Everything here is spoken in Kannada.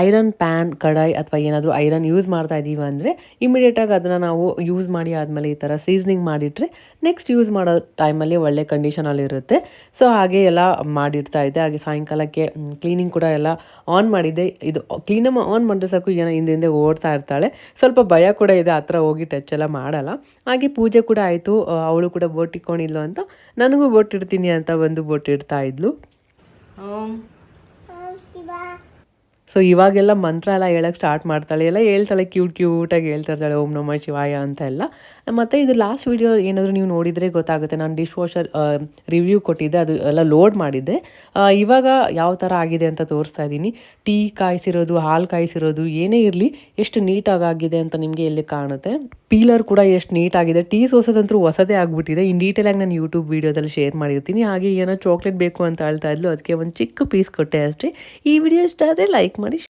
ಐರನ್ ಪ್ಯಾನ್ ಕಡಾಯಿ ಅಥವಾ ಏನಾದರೂ ಐರನ್ ಯೂಸ್ ಮಾಡ್ತಾ ಇದ್ದೀವಿ ಅಂದರೆ ಇಮಿಡಿಯೇಟಾಗಿ ಅದನ್ನು ನಾವು ಯೂಸ್ ಮಾಡಿ ಆದಮೇಲೆ ಈ ಥರ ಸೀಸ್ನಿಂಗ್ ಮಾಡಿಟ್ರೆ ನೆಕ್ಸ್ಟ್ ಯೂಸ್ ಮಾಡೋ ಟೈಮಲ್ಲಿ ಒಳ್ಳೆ ಕಂಡೀಷನಲ್ಲಿರುತ್ತೆ. ಸೊ ಹಾಗೆ ಎಲ್ಲ ಮಾಡಿಡ್ತಾ ಇದ್ದೆ. ಹಾಗೆ ಸಾಯಂಕಾಲಕ್ಕೆ ಕ್ಲೀನಿಂಗ್ ಕೂಡ ಎಲ್ಲ ಆನ್ ಮಾಡಿದ್ದೆ. ಇದು ಕ್ಲೀನಮ್ಮ ಆನ್ ಮಾಡಿದ್ರೆ ಸಾಕು ಏನೋ ಹಿಂದೆ ಹಿಂದೆ ಓಡ್ತಾ ಇರ್ತಾಳೆ. ಸ್ವಲ್ಪ ಭಯ ಕೂಡ ಇದೆ, ಹತ್ರ ಹೋಗಿ ಟಚ್ ಎಲ್ಲ ಮಾಡಲ್ಲ. ಹಾಗೆ ಪೂಜೆ ಕೂಡ ಆಯಿತು. ಅವಳು ಕೂಡ ಬೋಟಿಟ್ಕೊಂಡಿದ್ಲು ಅಂತ ನನಗೂ ಬೋಟಿಡ್ತೀನಿ ಅಂತ ಬಂದು ಬೋಟಿಡ್ತಾ ಇದ್ಲು. ಸೊ ಇವಾಗೆಲ್ಲ ಮಂತ್ರ ಎಲ್ಲ ಹೇಳಕ್ಕೆ ಸ್ಟಾರ್ಟ್ ಮಾಡ್ತಾಳೆ, ಎಲ್ಲ ಹೇಳ್ತಾಳೆ, ಕ್ಯೂಟಾಗಿ ಹೇಳ್ತಾ ಇರ್ತಾಳೆ ಓಂ ನಮಃ ಶಿವಾಯ ಅಂತ ಎಲ್ಲ. ಮತ್ತು ಇದು ಲಾಸ್ಟ್ ವೀಡಿಯೋ ಏನಾದರೂ ನೀವು ನೋಡಿದರೆ ಗೊತ್ತಾಗುತ್ತೆ, ನಾನು ಡಿಶ್ ವಾಷರ್ ರಿವ್ಯೂ ಕೊಟ್ಟಿದ್ದೆ, ಅದು ಎಲ್ಲ ಲೋಡ್ ಮಾಡಿದ್ದೆ. ಇವಾಗ ಯಾವ ಥರ ಆಗಿದೆ ಅಂತ ತೋರಿಸ್ತಾ ಇದ್ದೀನಿ. ಟೀ ಕಾಯಿಸಿರೋದು, ಹಾಲು ಕಾಯಿಸಿರೋದು ಏನೇ ಇರಲಿ ಎಷ್ಟು ನೀಟಾಗಿ ಆಗಿದೆ ಅಂತ ನಿಮಗೆ ಎಲ್ಲಿ ಕಾಣುತ್ತೆ. ಪೀಲರ್ ಕೂಡ ಎಷ್ಟು ನೀಟಾಗಿದೆ. ಟೀ ಸೋಸೋದಂತೂ ಹೊಸದೇ ಆಗಿಬಿಟ್ಟಿದೆ. ಇನ್ ಡೀಟೇಲಾಗಿ ನಾನು ಯೂಟ್ಯೂಬ್ ವೀಡಿಯೋದಲ್ಲಿ ಶೇರ್ ಮಾಡಿರ್ತೀನಿ. ಹಾಗೆ ಏನೋ ಚಾಕ್ಲೇಟ್ ಬೇಕು ಅಂತ ಹೇಳ್ತಾ ಇದ್ಲು, ಅದಕ್ಕೆ ಒಂದು ಚಿಕ್ಕ ಪೀಸ್ ಕೊಟ್ಟೆ ಅಷ್ಟೇ. ಈ ವಿಡಿಯೋ ಇಷ್ಟ ಆದರೆ ಲೈಕ್ ಮಾಡಿ.